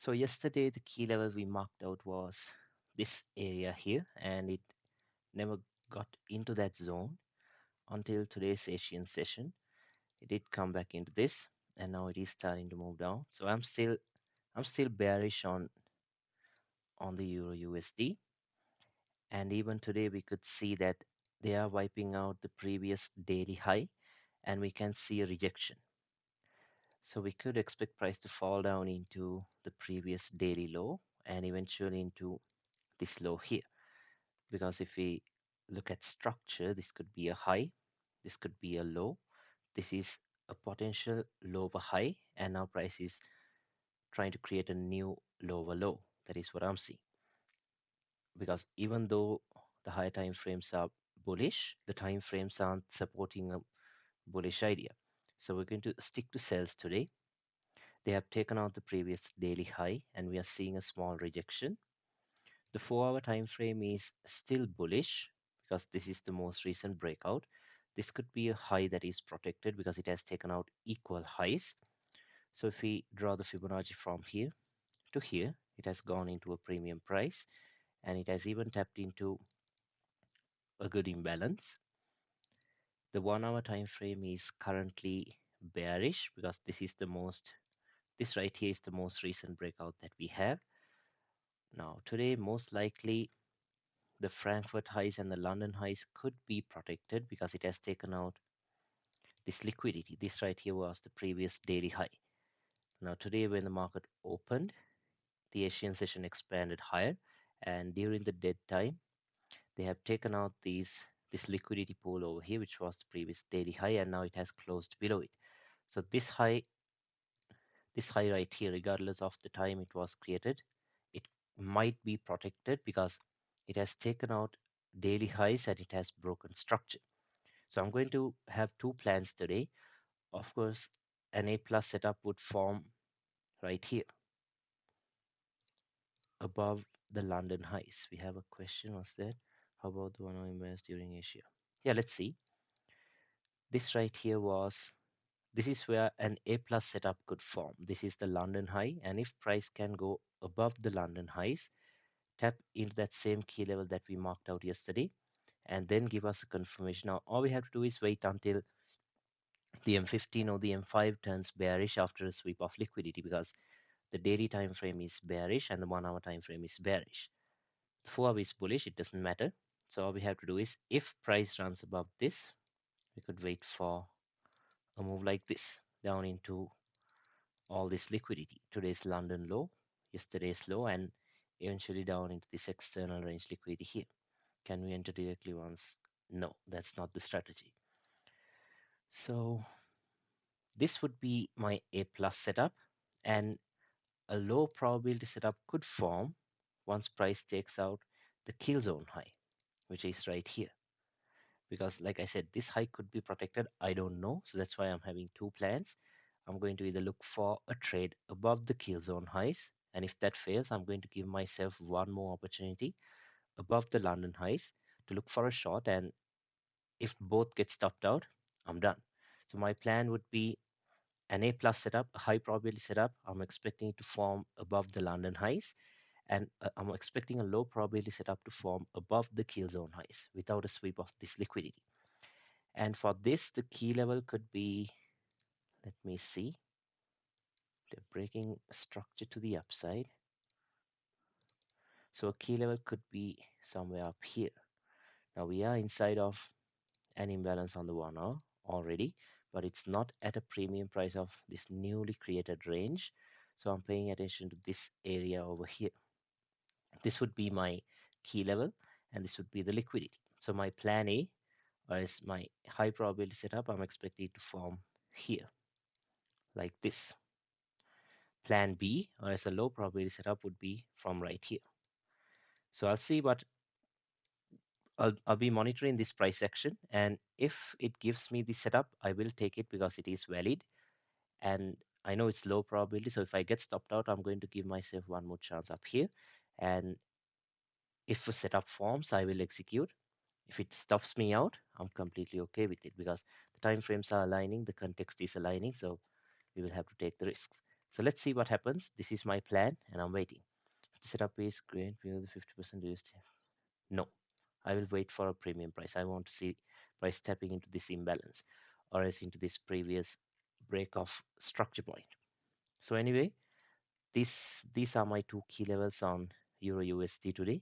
So yesterday the key level we marked out was this area here, and it never got into that zone until today's Asian session. It did come back into this, and now it is starting to move down. So I'm still bearish on the Euro USD, and even today we could see that they are wiping out the previous daily high, and we can see a rejection. So we could expect price to fall down into the previous daily low and eventually into this low here. Because if we look at structure, this could be a high, this could be a low, this is a potential lower high, and now price is trying to create a new lower low. That is what I'm seeing. Because even though the higher time frames are bullish, the time frames aren't supporting a bullish idea. So we're going to stick to sells today. They have taken out the previous daily high, and we are seeing a small rejection. The 4-hour time frame is still bullish because this is the most recent breakout. This could be a high that is protected because it has taken out equal highs. So if we draw the Fibonacci from here to here, it has gone into a premium price, and it has even tapped into a good imbalance. The 1-hour time frame is currently bearish because this right here is the most recent breakout that we have. Now today, most likely the Frankfurt highs and the London highs could be protected because it has taken out this liquidity. This right here was the previous daily high. Now today when the market opened, the Asian session expanded higher, and during the dead time they have taken out this liquidity pool over here, which was the previous daily high, and now it has closed below it. So this high right here, regardless of the time it was created, it might be protected because it has taken out daily highs and it has broken structure. So I'm going to have two plans today. Of course, an A plus setup would form right here above the London highs. We have a question, was that? How about the one I invest during Asia? Yeah, let's see. This right here this is where an A plus setup could form. This is the London high, and if price can go above the London highs, tap into that same key level that we marked out yesterday, and then give us a confirmation. Now all we have to do is wait until the M15 or the M5 turns bearish after a sweep of liquidity, because the daily time frame is bearish and the 1-hour time frame is bearish. The 4-hour is bullish, it doesn't matter. So all we have to do is, if price runs above this, we could wait for a move like this down into all this liquidity. Today's London low, yesterday's low, and eventually down into this external range liquidity here. Can we enter directly once? No, that's not the strategy. So this would be my A plus setup, and a low probability setup could form once price takes out the kill zone high, which is right here. Because like I said, this high could be protected. I don't know. So that's why I'm having two plans. I'm going to either look for a trade above the kill zone highs, and if that fails, I'm going to give myself one more opportunity above the London highs to look for a short, and if both get stopped out, I'm done. So my plan would be an A plus setup, a high probability setup. I'm expecting it to form above the London highs, and I'm expecting a low probability setup to form above the kill zone highs without a sweep of this liquidity. And for this, the key level could be, let me see, they're breaking structure to the upside. So a key level could be somewhere up here. Now we are inside of an imbalance on the 1-hour already, but it's not at a premium price of this newly created range. So I'm paying attention to this area over here. This would be my key level, and this would be the liquidity. So my plan A, or as my high probability setup, I'm expecting it to form here, like this. Plan B, or as a low probability setup, would be from right here. So I'll see what I'll be monitoring this price action, and if it gives me the setup, I will take it because it is valid, and I know it's low probability. So if I get stopped out, I'm going to give myself one more chance up here, and if a setup forms, I will execute. If it stops me out, I'm completely okay with it because the time frames are aligning, the context is aligning, so we will have to take the risks. So let's see what happens. This is my plan and I'm waiting. The setup is great below the 50% USD. No, I will wait for a premium price. I want to see price stepping into this imbalance or else into this previous break of structure point. So anyway, these are my two key levels on Euro USD today.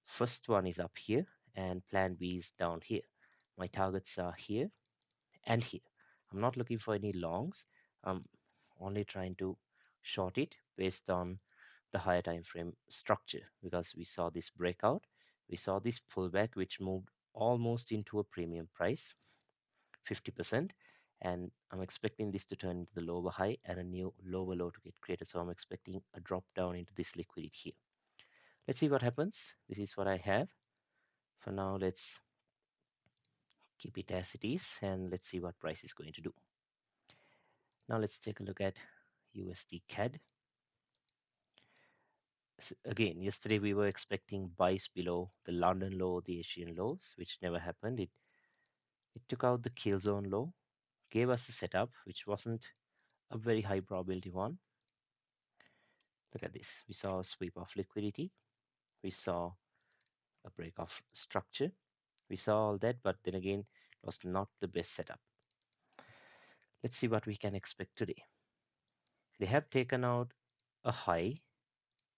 First one is up here and plan B is down here. My targets are here and here. I'm not looking for any longs. I'm only trying to short it based on the higher time frame structure because we saw this breakout. We saw this pullback which moved almost into a premium price, 50%. And I'm expecting this to turn into the lower high and a new lower low to get created. So I'm expecting a drop down into this liquidity here. Let's see what happens. This is what I have. For now, let's keep it as it is and let's see what price is going to do. Now let's take a look at USD CAD. Again, yesterday we were expecting buys below the London low, the Asian lows, which never happened. It took out the kill zone low, gave us a setup which wasn't a very high probability one. Look at this. We saw a sweep of liquidity. We saw a break of structure. We saw all that, but then again, it was not the best setup. Let's see what we can expect today. They have taken out a high,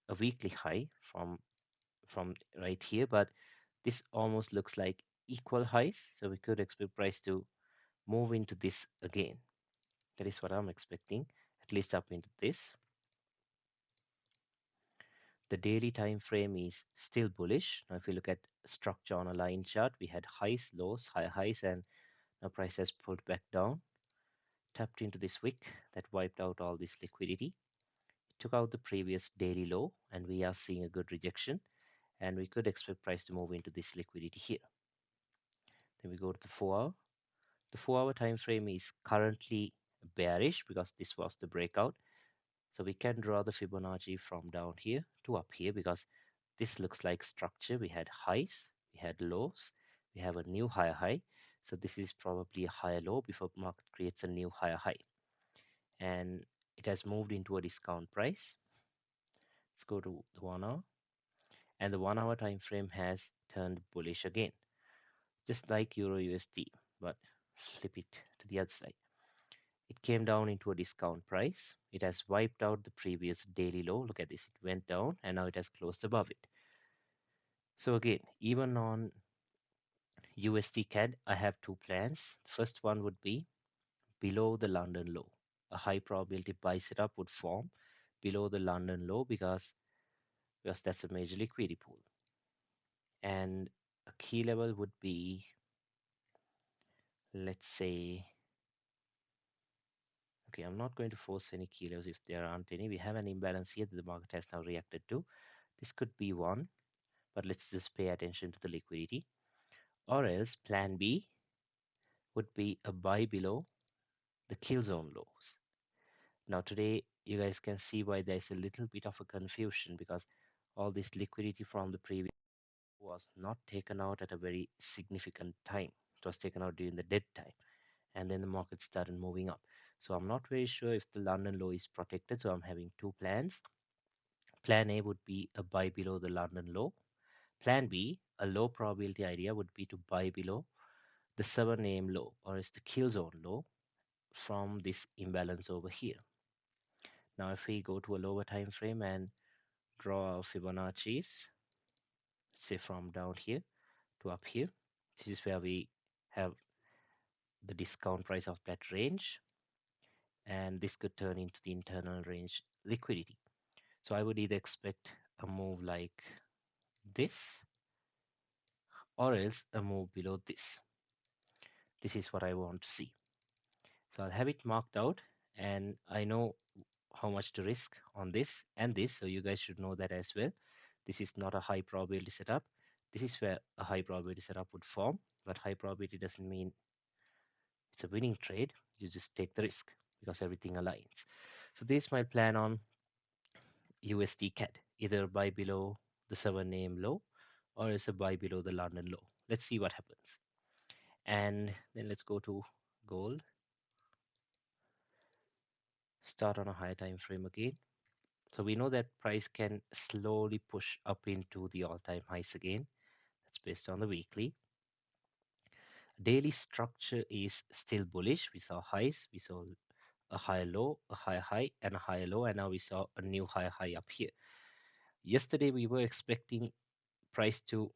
a weekly high from right here, but this almost looks like equal highs. So we could expect price to move into this again. That is what I'm expecting, at least up into this. The daily time frame is still bullish. Now if you look at structure on a line chart, we had highs, lows, high highs, and now price has pulled back down, tapped into this wick that wiped out all this liquidity. It took out the previous daily low, and we are seeing a good rejection, and we could expect price to move into this liquidity here. Then we go to the 4-hour. The 4-hour time frame is currently bearish because this was the breakout. So we can draw the Fibonacci from down here to up here because this looks like structure. We had highs, we had lows, we have a new higher high. So this is probably a higher low before market creates a new higher high. And it has moved into a discount price. Let's go to the 1-hour. And the 1-hour time frame has turned bullish again, just like Euro USD, but flip it to the other side. It came down into a discount price. It has wiped out the previous daily low. Look at this. It went down and now it has closed above it. So again, even on USD CAD, I have two plans. First one would be below the London low. A high probability buy setup would form below the London low because that's a major liquidity pool. And a key level would be, let's say, okay, I'm not going to force any key levels if there aren't any. We have an imbalance here that the market has now reacted to. This could be one, but let's just pay attention to the liquidity. Or else plan B would be a buy below the kill zone lows. Now today you guys can see why there's a little bit of a confusion because all this liquidity from the previous was not taken out at a very significant time. It was taken out during the dead time and then the market started moving up. So I'm not very sure if the London low is protected. So I'm having two plans. Plan A would be a buy below the London low. Plan B, a low probability idea, would be to buy below the 7 AM low or is the kill zone low from this imbalance over here. Now if we go to a lower time frame and draw our Fibonacci's, say from down here to up here, this is where we have the discount price of that range, and this could turn into the internal range liquidity. So I would either expect a move like this or else a move below this. This is what I want to see. So I'll have it marked out and I know how much to risk on this and this. So you guys should know that as well. This is not a high probability setup. This is where a high probability setup would form, but high probability doesn't mean it's a winning trade. You just take the risk because everything aligns. So this is my plan on USD CAD, either buy below the 7 AM low or it's a buy below the London low. Let's see what happens. And then let's go to gold. Start on a higher time frame again. So we know that price can slowly push up into the all-time highs again. That's based on the weekly. Daily structure is still bullish. We saw highs, we saw a higher low, a higher high, and a higher low, and now we saw a new higher high up here. Yesterday we were expecting price to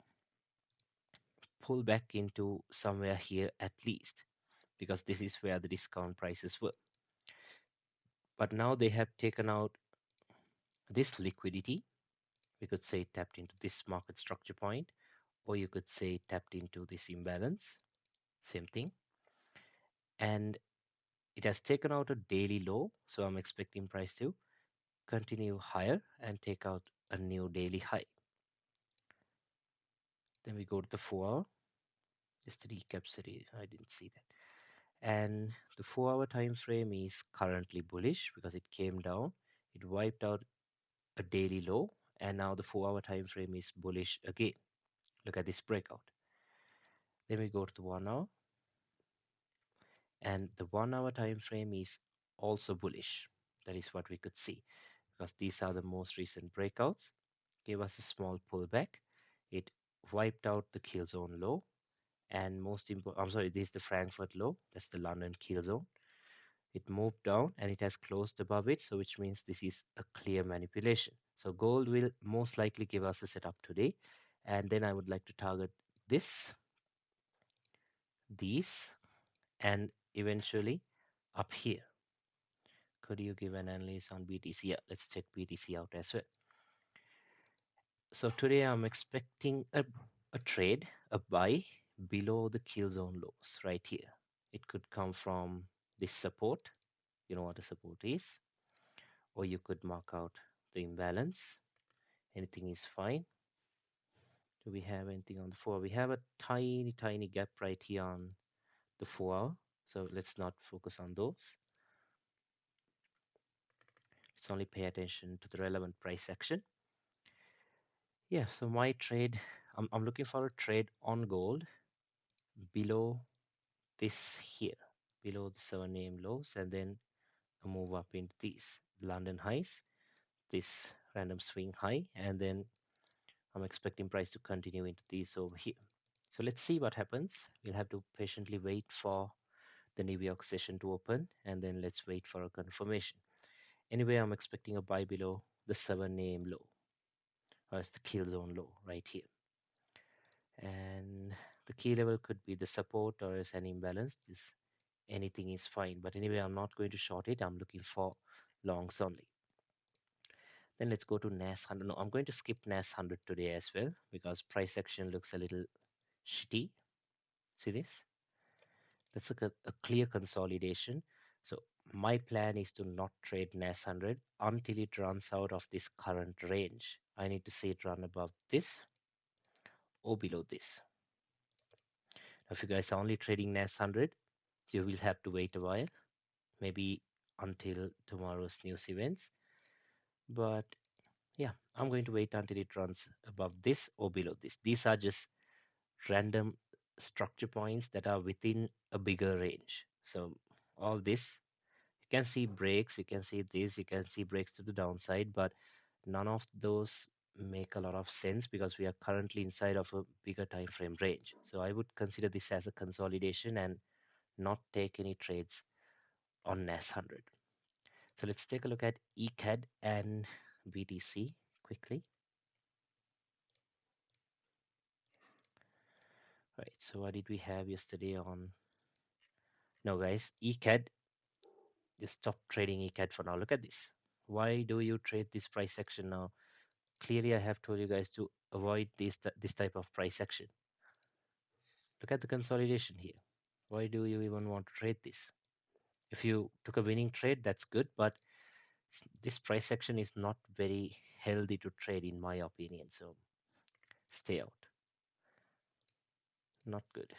pull back into somewhere here at least, because this is where the discount prices were. But now they have taken out this liquidity. We could say tapped into this market structure point, or you could say tapped into this imbalance, same thing. And it has taken out a daily low, so I'm expecting price to continue higher and take out a new daily high. Then we go to the 4 hour, just to recap series, I didn't see that. And the 4 hour time frame is currently bullish because it came down, it wiped out a daily low, and now the 4 hour time frame is bullish again. Look at this breakout. Then we go to the 1 hour, and the 1 hour time frame is also bullish. That is what we could see, because these are the most recent breakouts. Gave us a small pullback. It wiped out the kill zone low, and most important, I'm sorry, this is the Frankfurt low, that's the London kill zone. It moved down and it has closed above it, so which means this is a clear manipulation. So gold will most likely give us a setup today, and then I would like to target this, these, and eventually up here. Could you give an analysis on BTC? Yeah, let's check BTC out as well. So today I'm expecting a trade, a buy below the kill zone lows right here. It could come from this support, you know what a support is, or you could mark out the imbalance. Anything is fine. Do we have anything on the 4? We have a tiny gap right here on the 4 hour, so let's not focus on those. Let's only pay attention to the relevant price action. Yeah, so my trade, I'm looking for a trade on gold below this here, below the 7 AM lows, and then a move up into these London highs, this random swing high, and then I'm expecting price to continue into these over here. So let's see what happens. We'll have to patiently wait for the New York session to open, and then let's wait for a confirmation. Anyway, I'm expecting a buy below the 7 AM low, or it's the kill zone low right here. And the key level could be the support or as an imbalance. Just anything is fine. But anyway, I'm not going to short it. I'm looking for longs only. Then let's go to NAS 100. No, I'm going to skip NAS 100 today as well because price action looks a little shitty. See this? That's a clear consolidation. So my plan is to not trade NAS 100 until it runs out of this current range. I need to see it run above this or below this. Now, if you guys are only trading NAS 100, you will have to wait a while, maybe until tomorrow's news events. But yeah, I'm going to wait until it runs above this or below this. These are just random structure points that are within a bigger range. So all this, you can see breaks, you can see this, you can see breaks to the downside, but none of those make a lot of sense because we are currently inside of a bigger time frame range. So I would consider this as a consolidation and not take any trades on NAS 100. So let's take a look at ECAD and BTC quickly. Right, so what did we have yesterday on? No, guys, ECAD, just stop trading ECAD for now. Look at this. Why do you trade this price action now? Clearly, I have told you guys to avoid this type of price action. Look at the consolidation here. Why do you even want to trade this? If you took a winning trade, that's good, but this price action is not very healthy to trade in my opinion, so stay out. Not good.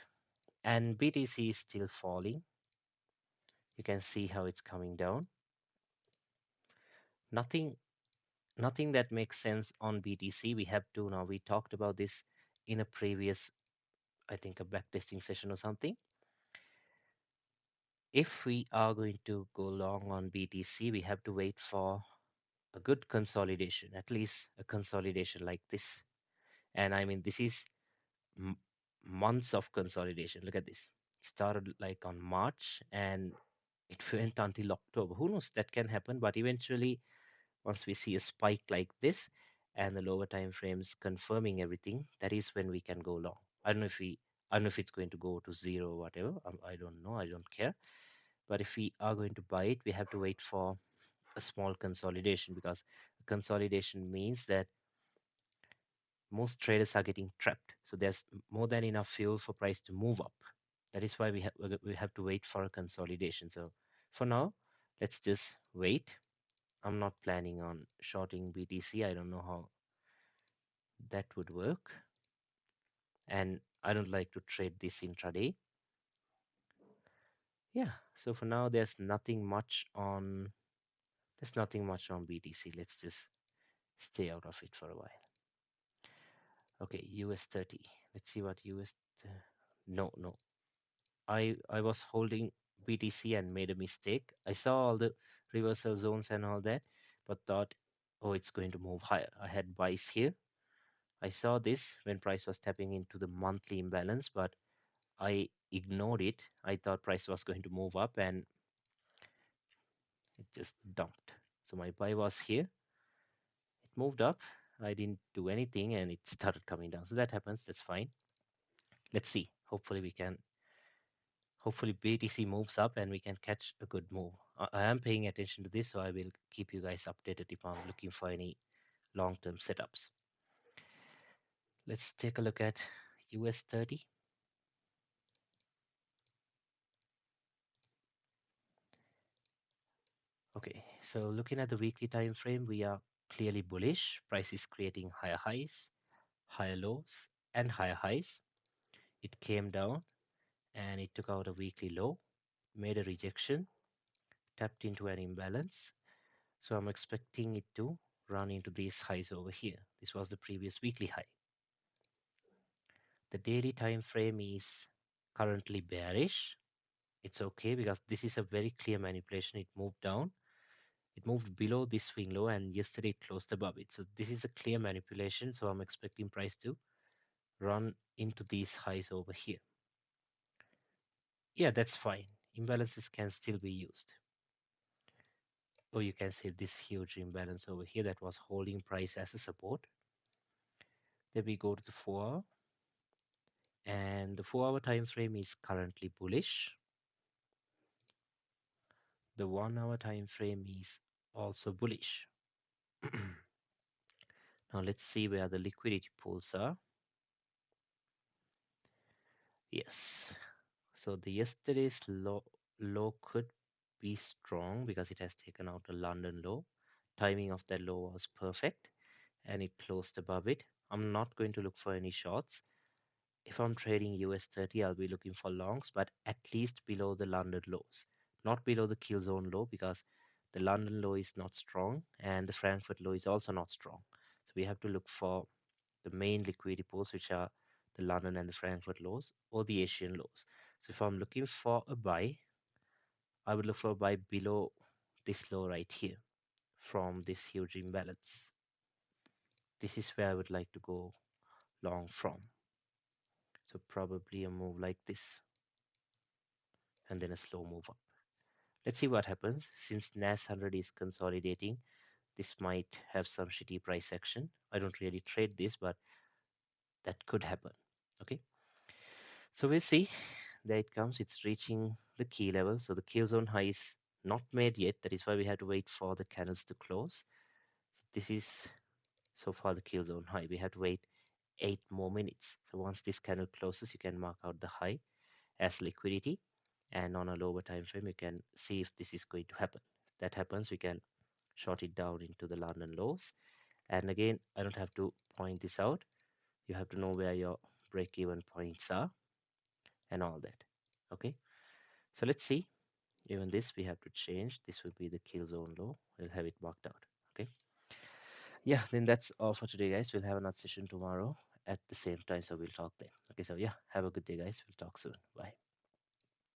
And BTC is still falling. You can see how it's coming down. Nothing that makes sense on BTC. We have to now, we talked about this in a previous, I think a backtesting session or something. if we are going to go long on BTC, we have to wait for a good consolidation, at least a consolidation like this. And I mean, this is m months of consolidation. Look at this. Started like on March and it went until October. Who knows? That can happen, but eventually, once we see a spike like this and the lower time frames confirming everything, that is when we can go long. I don't know if it's going to go to zero or whatever. I don't know. I don't care. But if we are going to buy it, we have to wait for a small consolidation because consolidation means that most traders are getting trapped. So there's more than enough fuel for price to move up. That is why we have to wait for a consolidation. So for now, let's just wait. I'm not planning on shorting BTC. I don't know how that would work. And I don't like to trade this intraday. Yeah, so for now there's nothing much on BTC. Let's just stay out of it for a while. Okay, US 30. Let's see what US no, no. I was holding BTC and made a mistake. I saw all the reversal zones and all that, but thought, oh, it's going to move higher. I had buys here. I saw this when price was tapping into the monthly imbalance, but I ignored it. I thought price was going to move up and it just dumped. So my buy was here. It moved up. I didn't do anything and it started coming down. So that happens. That's fine. Let's see. Hopefully BTC moves up and we can catch a good move. I am paying attention to this, so I will keep you guys updated if I'm looking for any long-term setups. Let's take a look at US 30. Okay, so looking at the weekly time frame, we are clearly bullish. Price is creating higher highs, higher lows, and higher highs. It came down and it took out a weekly low, made a rejection, tapped into an imbalance. So I'm expecting it to run into these highs over here. This was the previous weekly high. The daily time frame is currently bearish. It's okay because this is a very clear manipulation. It moved down. It moved below this swing low and yesterday it closed above it. So this is a clear manipulation. So I'm expecting price to run into these highs over here. Yeah, that's fine. Imbalances can still be used. Or you can see this huge imbalance over here that was holding price as a support. Then we go to the 4-hour. And the 4-hour time frame is currently bullish. The 1-hour time frame is also bullish. Now let's see where the liquidity pools are. Yes, so the yesterday's low could be strong because it has taken out a London low. Timing of that low was perfect and it closed above it. I'm not going to look for any shorts. If I'm trading US 30, I'll be looking for longs, but at least below the London lows, not below the kill zone low because the London low is not strong and the Frankfurt low is also not strong. So we have to look for the main liquidity pools, which are the London and the Frankfurt lows or the Asian lows. So if I'm looking for a buy, I would look for a buy below this low right here from this huge imbalance. This is where I would like to go long from. So probably a move like this and then a slow move up. Let's see what happens. Since NAS 100 is consolidating, this might have some shitty price action. I don't really trade this, but that could happen. Okay. So we'll see. There it comes. It's reaching the key level. So the kill zone high is not made yet. That is why we have to wait for the candles to close. So this is so far the kill zone high. We have to wait 8 more minutes. So once this candle closes, you can mark out the high as liquidity. And on a lower time frame, you can see if this is going to happen. If that happens, we can short it down into the London lows. And again, I don't have to point this out. You have to know where your break-even points are and all that. Okay, so let's see. Even this we have to change. This will be the kill zone low. We'll have it marked out. Okay, yeah, then that's all for today, guys. We'll have another session tomorrow at the same time, so we'll talk then. Okay, so yeah, have a good day, guys. We'll talk soon. Bye.